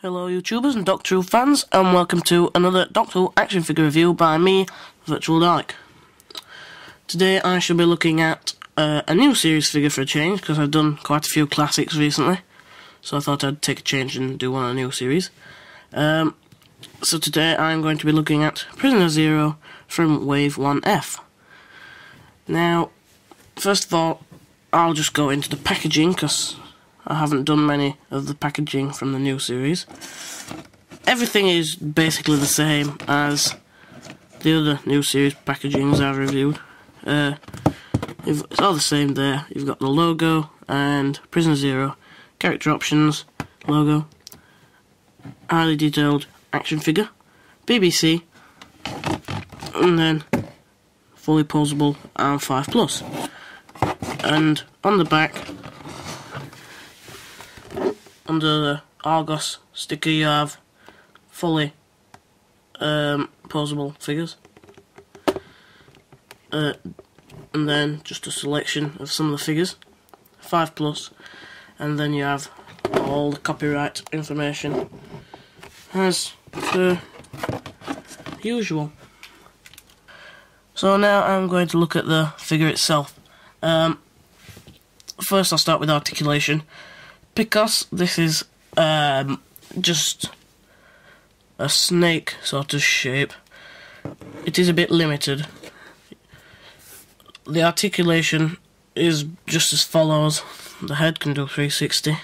Hello YouTubers and Doctor Who fans, and welcome to another Doctor Who action figure review by me, VirtualDalek. Today I shall be looking at a new series figure for a change, because I've done quite a few classics recently, so I thought I'd take a change and do one on a new series. So today I'm going to be looking at Prisoner Zero from Wave 1F. Now, first of all, I'll just go into the packaging, because I haven't done many of the packaging from the new series. Everything is basically the same as the other new series packagings I've reviewed. It's all the same there. You've got the logo and Prisoner Zero, character options, logo, highly detailed action figure, BBC, and then fully posable Arm 5+. And on the back, under the Argos sticker, you have fully posable figures, and then just a selection of some of the figures, 5+, and then you have all the copyright information as per usual. So now I'm going to look at the figure itself. First I'll start with articulation. Because this is just a snake sort of shape, it is a bit limited. The articulation is just as follows. The head can do 360.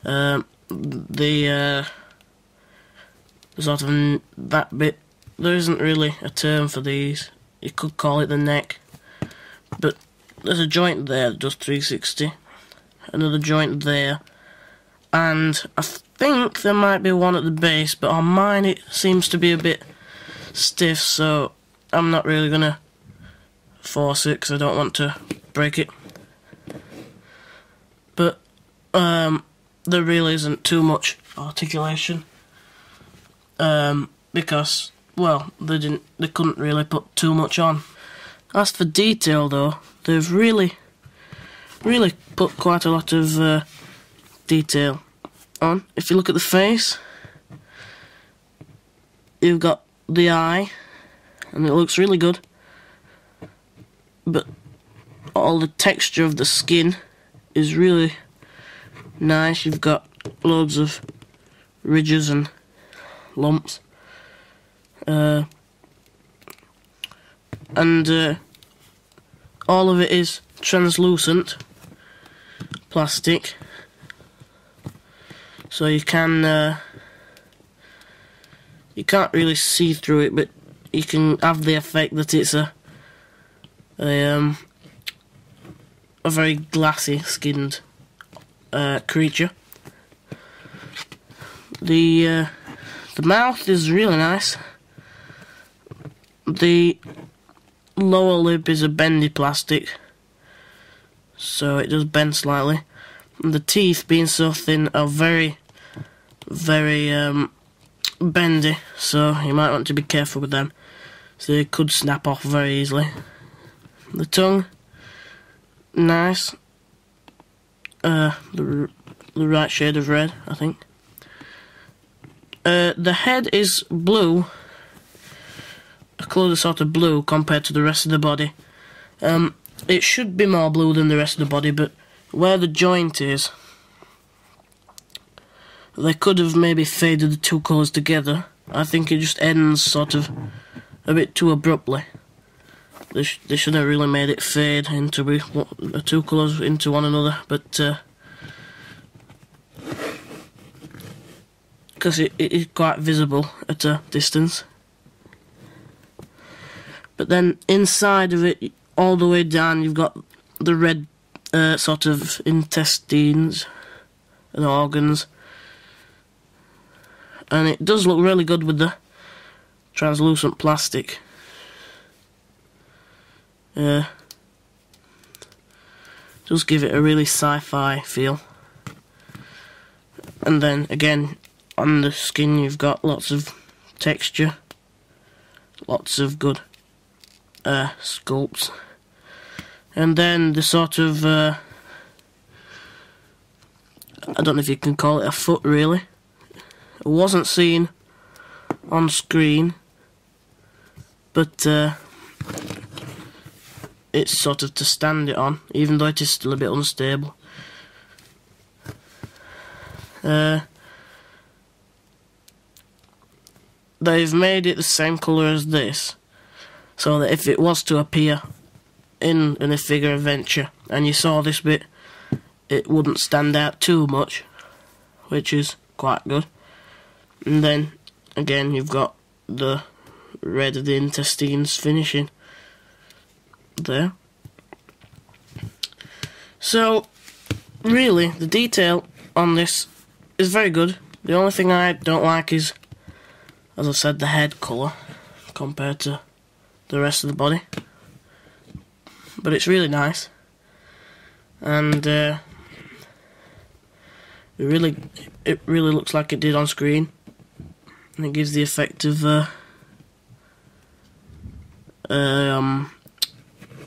The sort of that bit, there isn't really a term for these. You could call it the neck, but there's a joint there that does 360. Another joint there, and I think there might be one at the base, but on mine it seems to be a bit stiff, so I'm not really going to force it because I don't want to break it. But there really isn't too much articulation, because, well, they couldn't really put too much on. As for detail though, they've really put quite a lot of detail on. If you look at the face, you've got the eye, and it looks really good, but all the texture of the skin is really nice. You've got loads of ridges and lumps, and all of it is translucent plastic, so you can't really see through it, but you can have the effect that it's a very glassy skinned creature. The mouth is really nice. The lower lip is a bendy plastic, so it does bend slightly. And the teeth, being so thin, are very bendy, so you might want to be careful with them. So they could snap off very easily. The tongue, nice. The right shade of red, I think. The head is blue, a colour sort of blue compared to the rest of the body. It should be more blue than the rest of the body, but where the joint is, they could have maybe faded the two colours together. I think it just ends sort of a bit too abruptly. They should have really made it fade into the two colours into one another, but because it is quite visible at a distance. But then inside of it, all the way down, you've got the red sort of intestines and organs, and it does look really good with the translucent plastic. Does give it a really sci-fi feel. And then again, on the skin you've got lots of texture, lots of good sculpts. And then the sort of I don't know if you can call it a foot really. It wasn't seen on screen, but it's sort of to stand it on, even though it is still a bit unstable. They've made it the same colour as this, so that if it was to appear in a figure adventure and you saw this bit, it wouldn't stand out too much, which is quite good. And then again, you've got the red of the intestines finishing there. So really, the detail on this is very good. The only thing I don't like is, as I said, the head colour compared to the rest of the body. But it's really nice, and it really looks like it did on screen, and it gives the effect of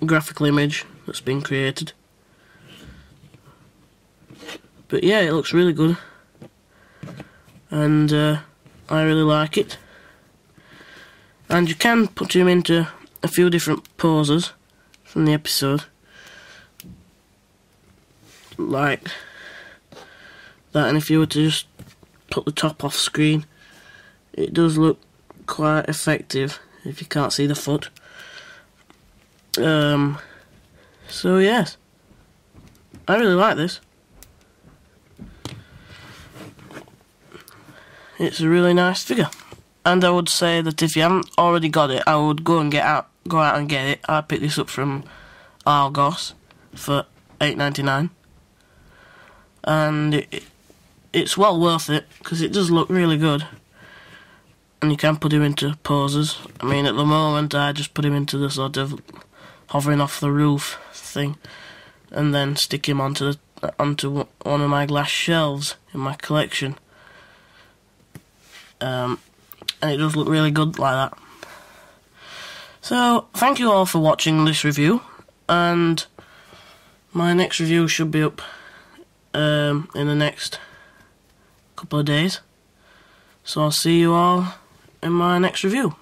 graphical image that's been created. But yeah, it looks really good, and I really like it. And you can put him into a few different poses from the episode, like that, and if you were to just put the top off screen, it does look quite effective if you can't see the foot. So yes, I really like this. It's a really nice figure, and I would say that if you haven't already got it, I would go out and get it. I picked this up from Argos for $8.99, and it's well worth it because it does look really good, and you can put him into poses. I mean, at the moment I just put him into the sort of hovering off the roof thing, and then stick him onto one of my glass shelves in my collection, and it does look really good like that. So, thank you all for watching this review, and my next review should be up in the next couple of days. So I'll see you all in my next review.